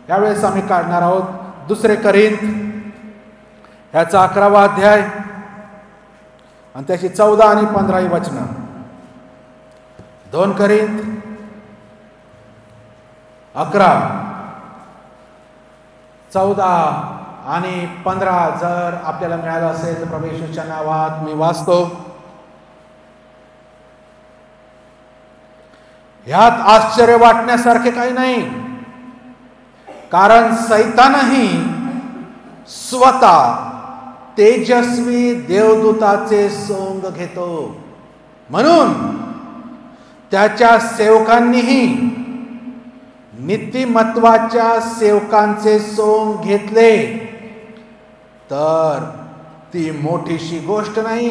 यावेळेस आम्ही काढणार आहोत 2 करिंथ ह्याचा 11वा अध्याय आणि त्याची 14 आणि 15 ही वचनं. 2 करिंथ 11, 14 आणि 15 जर आपल्याला मिळालं असेल तर प्रभू येशूच्या नावात मी वाचतो. ह्यात आश्चर्य वाटण्यासारखे काही नाही, कारण सैतानही स्वतः तेजस्वी देवदूताचे सोंग घेतो, म्हणून त्याच्या सेवकांनीही नीतिमत्वाच्या सेवकांचे सोंग घेतले तर ती मोठीशी गोष्ट नाही,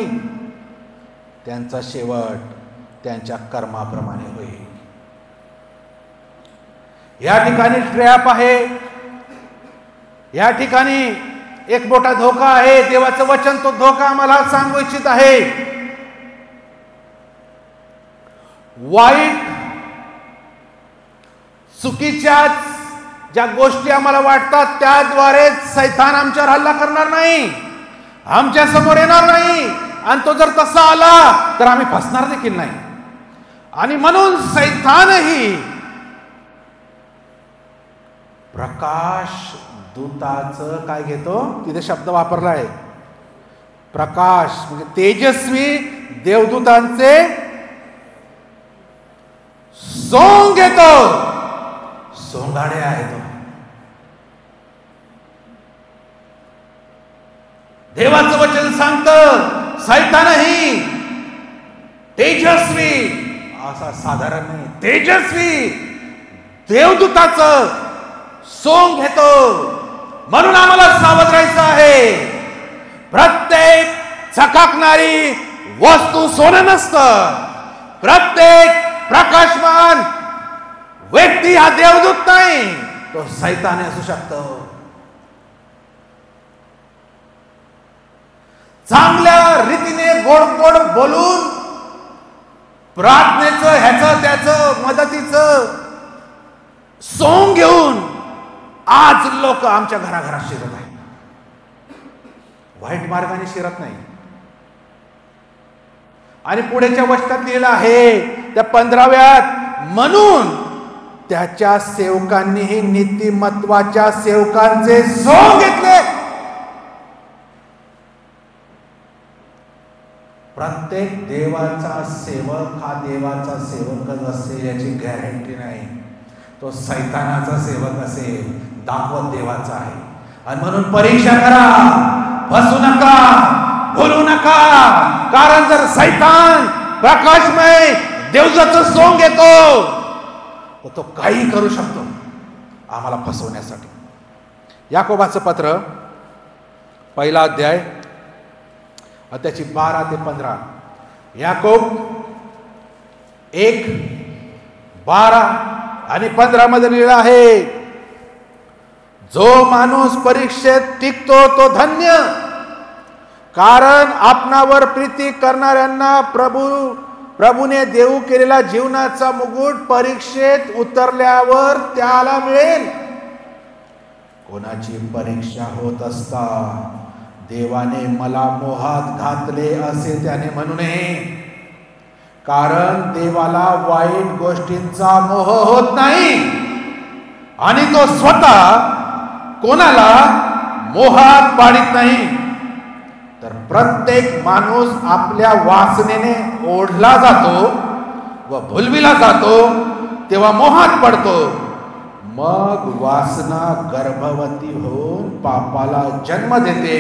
त्यांचा शेवट त्यांच्या कर्माप्रमाणे होईल. या ठिकाणी ट्रॅप आहे, या ठिकाणी एक मोठा धोका आहे. देवाचं वचन तो धोका आम्हाला सांगू इच्छित आहे. वाईट चुकीच्याच ज्या गोष्टी आम्हाला वाटतात त्याद्वारे सैतान आमच्यावर हल्ला करणार नाही, आमच्या समोर येणार नाही, आणि तो जर तसा आला तर आम्ही फसणार देखील नाही. आणि म्हणून सैतानही प्रकाश दूताचं काय घेतो, तिथे शब्द वापरला आहे प्रकाश, म्हणजे तेजस्वी देवदूतांचे सोंग घेतो. सोंगाडे आहे तो. देवाचं वचन सांगतं सैतानही तेजस्वी, असा साधारण नाही, तेजस्वी देवदूताचं सोंग घेतो. म्हणून आम्हाला सावध राहायचं आहे. प्रत्येक चकाकणारी वस्तू सोनं नसतं. प्रत्येक प्रकाशमान व्यक्ती हा देवदूत नाही, तो सैतान असू शकतो. चांगल्या रीतीने गोड गोड बोलून प्रार्थनेचं ह्याचं त्याचं मदतीचं सोंग घेऊन आज लोक आमच्या घराघरात शिरत आहेत. वाईट मार्गाने शिरत नाही. आणि पुढेच्या वचनात लिहिलं आहे त्या 15व्यात, म्हणून त्याच्या सेवकांनीही नीतिमत्वाच्या सेवकांचे सोंग घेतले. प्रत्येक देवाचा सेवक हा देवाचा सेवकच असेल याची गॅरंटी नाही. तो सैतानाचा सेवक असेल, दाखवत देवाचा आहे. आणि म्हणून परीक्षा करा, फसू नका, भूलू नका. कारण जर सैतान प्रकाशमय देवदूताचं सोंग घेतो तर तो काही करू शकतो आम्हाला फसवण्यासाठी. याकोबाचं पत्र 1 अध्याय त्याची 12 ते 15. याकोब 1, 12 आणि 15 मध्ये लिहिलं आहे, जो माणूस परीक्षेत टिकतो तो धन्य, कारण आपणावर प्रीती करणाऱ्यांना प्रभूने देऊ केलेला जीवनाचा मुकुट परीक्षेत उतरल्यावर त्याला मिळेल. कोणाची परीक्षा होत असता देवाने मला मोहात घातले असे त्याने म्हणू नये, कारण देवाला वाईट गोष्टींचा मोह होत नाही आणि तो स्वतः कोणाला मोहात पाडित नाही. तर प्रत्येक माणूस आपल्या वासनेने ओढला जातो व भुलविला जातो तेव्हा मोहात पडतो. मग वासना गर्भवती होऊन पापाला जन्म देते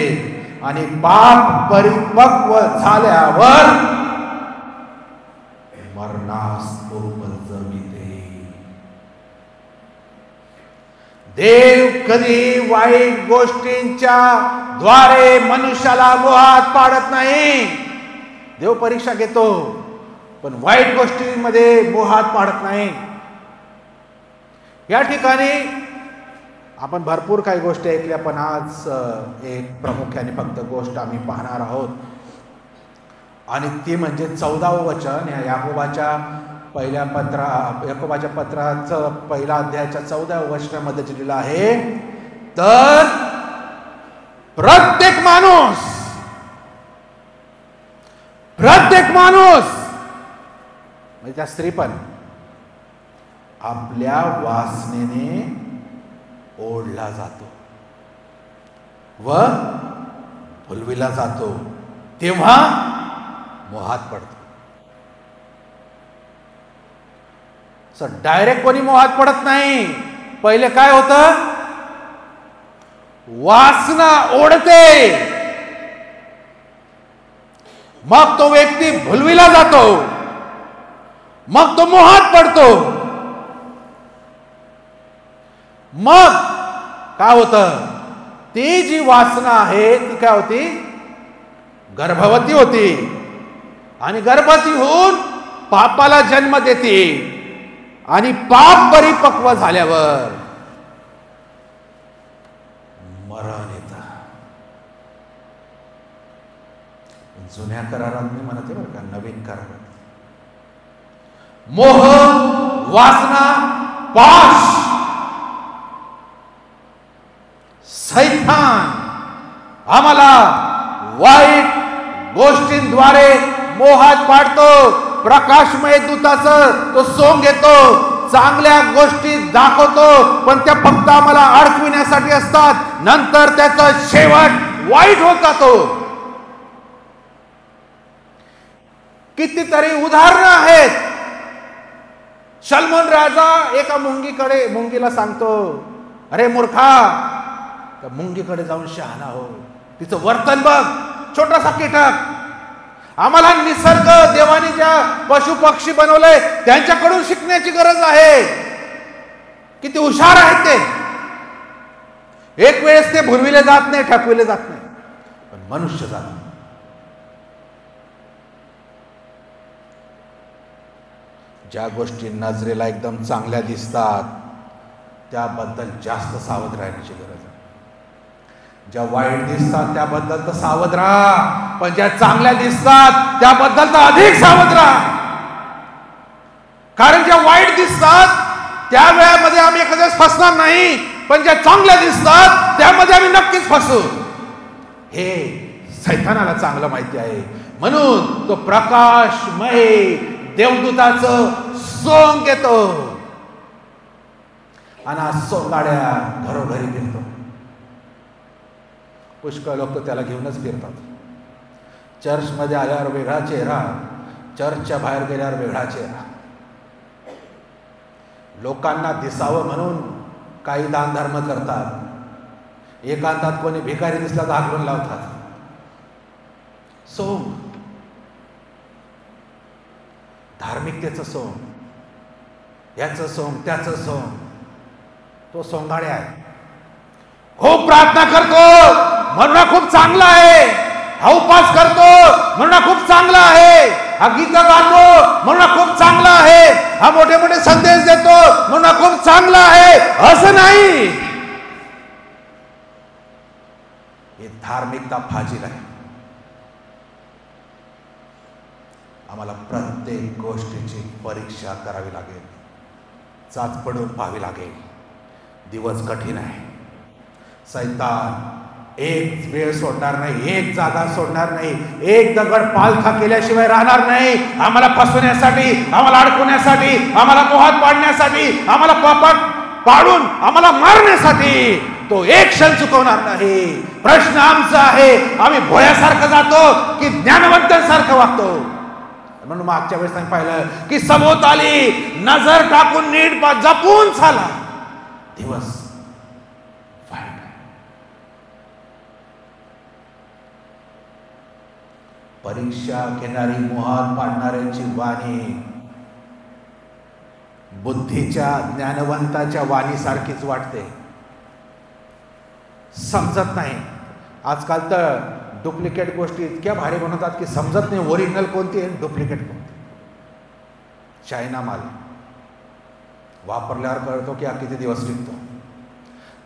आणि पाप परिपक्व झाल्यावर मरणास उपजविते. देव कधी वाईट गोष्टींच्या द्वारे मनुष्याला मोहात पाडत नाही. देव परीक्षा घेतो पण वाईट गोष्टींमध्ये मोहात पाडत नाही. या ठिकाणी आपण भरपूर काही गोष्टी ऐकल्या, पण आज एक प्रामुख्याने फक्त गोष्ट आम्ही पाहणार आहोत आणि ती म्हणजे 14वं वचन या याकोबाच्या पहिल्या याकोबाच्या पत्राचं पहिला अध्यायाच्या 14व्या वचनामध्ये लिहिलं आहे, तर प्रत्येक माणूस म्हणजे त्या स्त्री पण आपल्या वासनेने ओढला जातो व फुलविला जातो, तेव्हा मोहात पडतो. डायरेक्ट कोणी मोहात पडत नाही. पहिले काय होतं, वासना ओढते, मग तो व्यक्ती भुलविला जातो, मग तो मोहात पडतो. मग काय होतं, ती जी वासना आहे ती काय होती, गर्भवती होती आणि गर्भवती होऊन पापाला जन्म देते आणि पाप परिपक्व झाल्यावर मरण येतं. जुन्या करारात मी म्हणते बरं का, नवीन करारात मोह, वासना, पाश, सैतान आम्हाला वाईट गोष्टींद्वारे मोहात पाडतो. प्रकाशमय दूताचं तो सोंग घेतो, चांगल्या गोष्टी दाखवतो, पण त्या फक्त आम्हाला अडकविण्यासाठी असतात. नंतर त्याचा शेवट वाईट होत जातो. कितीतरी उदाहरणं आहेत. सलमोन राजा एका मुंगीला सांगतो, अरे मूर्खा, त्या मुंगीकडे जाऊन शहाणा हो, तिचं वर्तन बघ, छोटासा कीटक. आम्हाला निसर्ग देवाने ज्या पशु पक्षी बनवलंय त्यांच्याकडून शिकण्याची गरज आहे. किती हुशार आहेत ते. एक वेळेस ते भुलविले जात नाही, ठकविले जात नाही, पण मनुष्य जात नाही. ज्या गोष्टी नजरेला एकदम चांगल्या दिसतात त्याबद्दल जास्त सावध राहण्याची गरज आहे. ज्या वाईट दिसतात त्याबद्दल तर सावध राहा, पण ज्या चांगल्या दिसतात त्याबद्दल तर अधिक सावध राहा. कारण ज्या वाईट दिसतात त्या वेळामध्ये आम्ही एखाद्याच फसणार नाही, पण ज्या चांगल्या दिसतात त्यामध्ये आम्ही नक्कीच फसू. हे सैतानाला चांगलं माहिती आहे. म्हणून तो प्रकाशमय देवदूताचं सोंग घेतो आणि सोंगाड्या घरोघरी फिरतो. पुष्कळ लोक त्याला घेऊनच फिरतात. चर्चमध्ये आल्यावर वेगळा चेहरा, चर्चच्या बाहेर गेल्यावर वेगळा चेहरा. लोकांना दिसावं म्हणून काही दानधर्म करतात. एकांतात कोणी भिकारी दिसला तर हाकलून लावतात. सोंग, धार्मिकतेचं सोंग, याचं सोंग, त्याचं सोंग, तो सोंगाडे आहे. खूप प्रार्थना करतो म्हणून खूप चांगला आहे, हा उपास करतो म्हणून खूप चांगला आहे, हा गीत गातो म्हणून खूप चांगला आहे, हा मोठे मोठे संदेश देतो म्हणून खूप चांगला आहे, असं नाही. हे धार्मिकता फाजील आहे. आम्हाला प्रत्येक गोष्टीची परीक्षा करावी लागेल, चाच पडून पाहावी लागेल. दिवस कठीण आहे. सैतान एक वेळ सोडणार नाही, एक जागा सोडणार नाही, एक दगड पालथा केल्याशिवाय राहणार नाही. आम्हाला फसवण्यासाठी, आम्हाला अडकवण्यासाठी, आम्हाला मोहात पाडण्यासाठी, आम्हाला पापात पाडून आम्हाला मारण्यासाठी तो एक क्षण चुकवणार नाही. प्रश्न आमचा आहे, आम्ही भोळ्यासारखं जातो की ज्ञानवंतांसारखं वागतो. म्हणून मागच्या वेळेस आम्ही पाहिलं की सभोवताली नजर टाकून नीट जपून चाला. दिवस वाईट. परीक्षा घेणारी, मोहात पाडणाऱ्यांची वाणी बुद्धीच्या ज्ञानवंताच्या वाणीसारखीच वाटते. समजत नाही. आजकाल तर डुप्लिकेट गोष्टी इतक्या भारी बनवतात की समजत नाही ओरिजिनल कोणती आहे, डुप्लिकेट कोणती. चायना माल वापरल्यावर कळतो की हा किती दिवस टिकतो.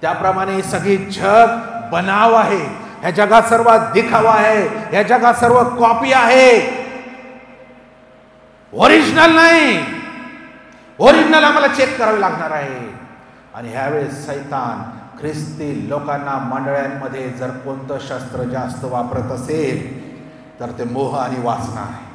त्याप्रमाणे सगळी जग बनाव आहे. ह्या जगात सर्व दिखावा आहे, ह्या जगात सर्व कॉपी आहे, ओरिजिनल नाही. ओरिजिनल आम्हाला चेक करावे लागणार आहे. आणि ह्यावेळेस सैतान ख्रिस्ती लोकांना मंडळांमध्ये जर कोणतं शस्त्र जास्त वापरत असेल तर ते मोह आणि वासना आहे.